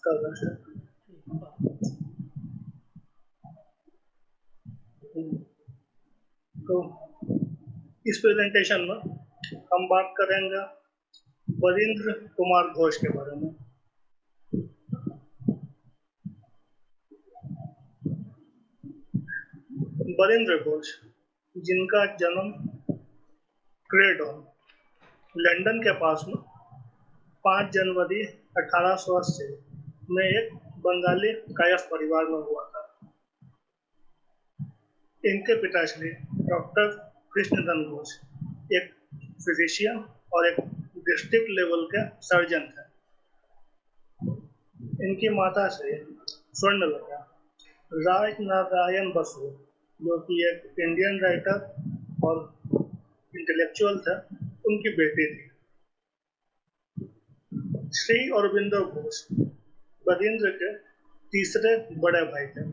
कर रहे हैं। तो इस प्रेजेंटेशन में हम बात करेंगे बरिंद्र कुमार घोष के बारे में। बरिंद्र घोष, जिनका जन्म क्रेडॉन, लंदन के पास में 5 जनवरी 1880 में एक बंगाली कायस्थ परिवार में हुआ था। इनके पिताश्री डॉक्टर कृष्णधन घोष एक फिजिशियन और एक डिस्ट्रिक्ट लेवल के सर्जन थे। इनकी माता श्री स्वर्णलता राजनारायण बसु, जो कि एक इंडियन राइटर और इंटेलेक्चुअल थे, उनकी बेटी थी। श्री अरविंदो घोष बरिंद्र के तीसरे बड़े भाई थे।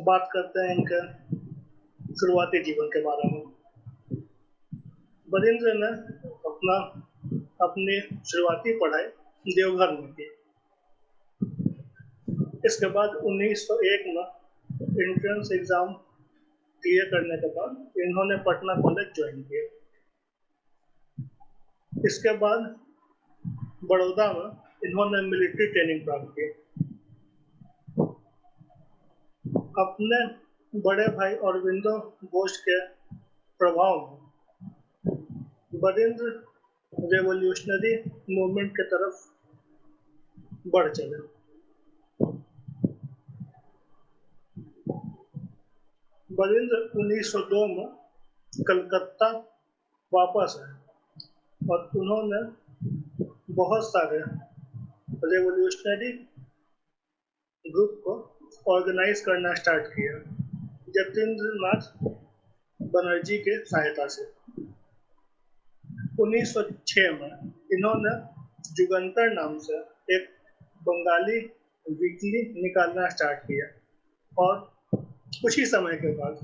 बात करते हैं इनके शुरुआती जीवन के बारे में। बरिंद्र ने अपनी शुरुआती पढ़ाई देवघर में की। इसके बाद 1901 में एंट्रेंस एग्जाम क्लियर करने के बाद इन्होंने पटना कॉलेज ज्वाइन किया। इसके बाद बड़ौदा में इन्होंने मिलिट्री ट्रेनिंग प्राप्त की। अपने बड़े भाई अरविंदो घोष के प्रभाव में बरिंद्र रेवोल्यूशनरी मूवमेंट की तरफ बढ़ चले। बरिंद्र 1902 में कलकत्ता वापस आए और उन्होंने बहुत सारे रेवोल्यूशनरी ग्रुप को ऑर्गेनाइज करना स्टार्ट किया जतीन्द्रनाथ बनर्जी के सहायता से। 1906 में इन्होंने जुगंतर नाम से एक बंगाली वीकली निकालना स्टार्ट किया और कुछ ही समय के बाद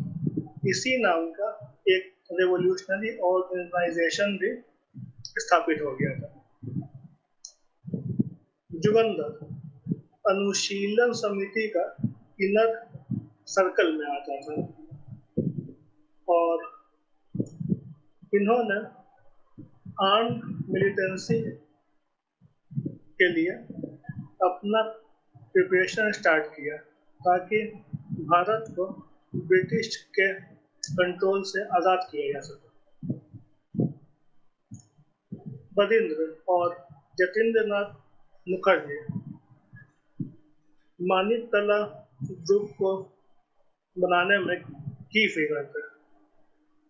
इसी नाम का एक रेवोल्यूशनरी ऑर्गेनाइजेशन भी स्थापित हो गया था। जुगंतर अनुशीलन समिति का इनर सर्कल में आता था और इन्होंने आर्म्ड मिलिटेंसी के लिए अपना प्रिपरेशन स्टार्ट किया ताकि भारत को ब्रिटिश के कंट्रोल से आज़ाद किया जा सके। बरिंद्र और जतीन्द्रनाथ मुखर्जी मानिकतला ग्रुप को बनाने में की फिगर थे।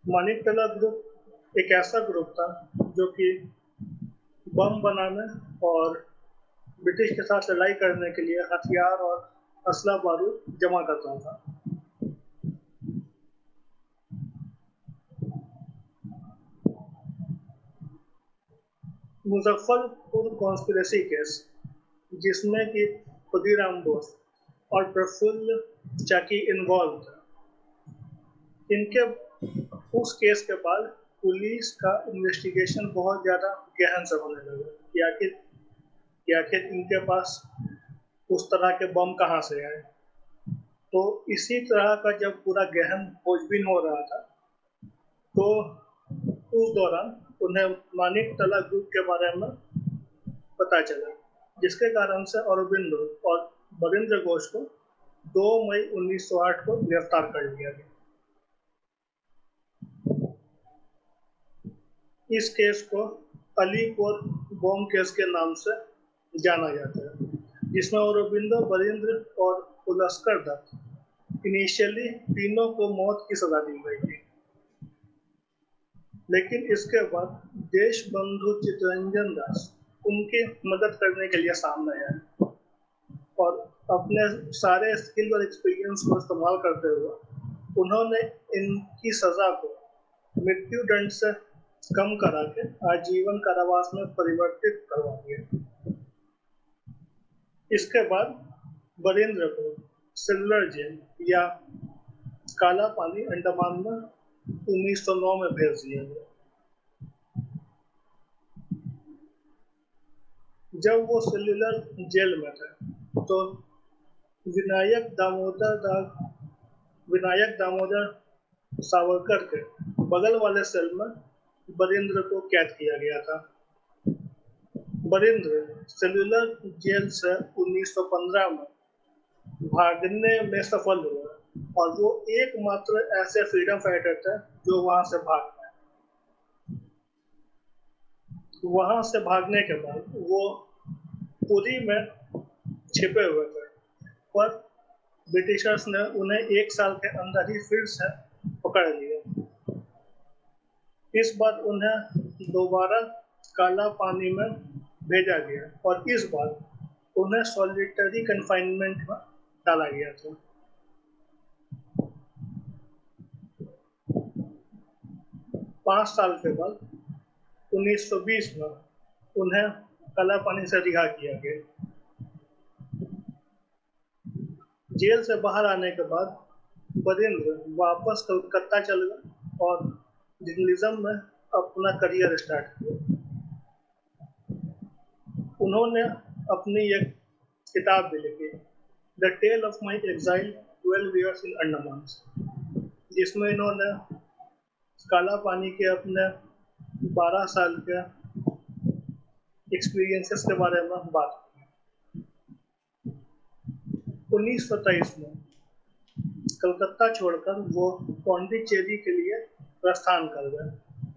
मानिकतला ग्रुप एक ऐसा ग्रुप था जो कि बम बनाने और ब्रिटिश के साथ लड़ाई करने के लिए हथियार और असला बारूद जमा करता था। मुजफ्फरपुर कॉन्स्पिरेसी केस, जिसमें कि खुदीराम बोस और प्रफुल्ल चाकी इन्वॉल्व थे, इनके उस केस के बाद पुलिस का इन्वेस्टिगेशन बहुत ज़्यादा गहन से होने लगा कि आखिर इनके पास उस तरह के बम कहाँ से आए। तो इसी तरह का जब पूरा गहन खोजबीन हो रहा था तो उस दौरान उन्हें मानिकतला ग्रुप के बारे में पता चला, जिसके कारण से अरविंदो और बरिंद्र घोष को 2 मई 1908 को गिरफ्तार कर लिया गया। इस केस को अलीपुर बम केस के नाम से जाना जाता है, जिसमें अरविंदो, बरिंद्र और पुलस्कर दत्त इनिशियली तीनों को मौत की सजा दी गई थी। लेकिन इसके बाद देशबंधु चित्तरंजन दास उनकी मदद करने के लिए सामने आए और अपने सारे स्किल और एक्सपीरियंस को इस्तेमाल करते हुए उन्होंने इनकी सजा को मृत्यु दंड से कम करा के आजीवन कारावास में परिवर्तित करवा दिया। इसके बाद बरिंद्र को सिल्वर जेल या काला पानी अंडमान में 1909 में भेज दिया गया। जब वो सेल्युलर जेल में थे तो विनायक दामोदर सावरकर के बगल वाले सेल में बरिंद्र को कैद किया गया था। बरिंद्र सेल्युलर जेल से 1915 में भागने में सफल हुए और वो एकमात्र ऐसे फ्रीडम फाइटर थे जो वहां से भाग गए। वहां से भागने के बाद वो पुरी में छिपे हुए थे, पर ब्रिटिशर्स ने उन्हें 1 साल के अंदर ही फिर से पकड़ लिया। इस बार उन्हें दोबारा काला पानी में भेजा गया और इस बार उन्हें सॉलिटरी कन्फाइनमेंट में डाला गया था। 5 साल के बाद 1920 में उन्हें काला पानी से रिहा किया गया। जेल से बाहर आने के बाद बरिंद्र वापस कलकत्ता चल गए और जर्नलिज्म में अपना करियर स्टार्ट किया। उन्होंने अपनी एक किताब भी लिखी, the tale of my exile 12 years in Andaman, जिसमें इन्होंने काला पानी के अपने 12 साल के एक्सपीरियंसेस के बारे में बात की। 1923 में कलकत्ता छोड़कर वो पौंडीचेरी के लिए प्रस्थान कर गए,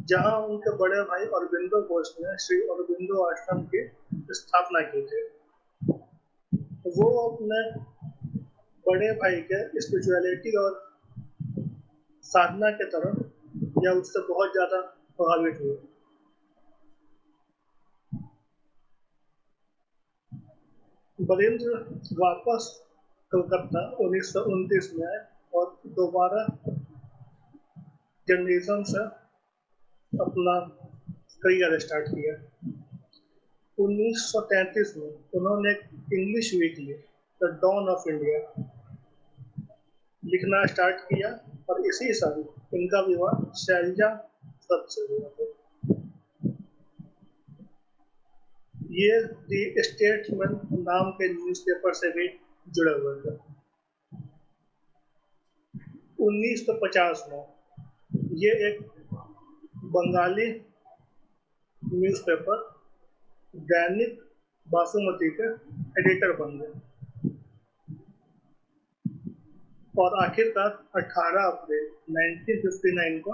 जहां उनके बड़े भाई अरबिंदो घोष ने श्री अरबिंदो आश्रम की स्थापना की थी। वो अपने बड़े भाई के स्पिरिचुअलिटी और साधना के तरफ या उससे बहुत ज्यादा प्रभावित हुए। बरिंद्र वापस कलकत्ता 1929 में आए और दोबारा जर्नलिज्म से अपना करियर स्टार्ट किया। 1933 में उन्होंने English weekly the dawn of India लिखना स्टार्ट किया और इसी साल इनका विवाह शैलजा दत्त से हुआ था। ये द स्टेट्समैन नाम के न्यूज़पेपर से भी जुड़े हुए थे। 1950 में ये एक बंगाली न्यूज़पेपर दैनिक बासुमती के एडिटर बन गए और आखिरकार 18 अप्रैल 1959 को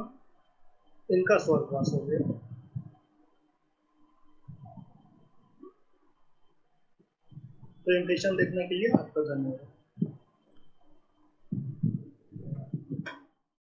इनका स्वर्गवास हो गया। प्रेजेंटेशन देखने के लिए आपका धन्यवाद।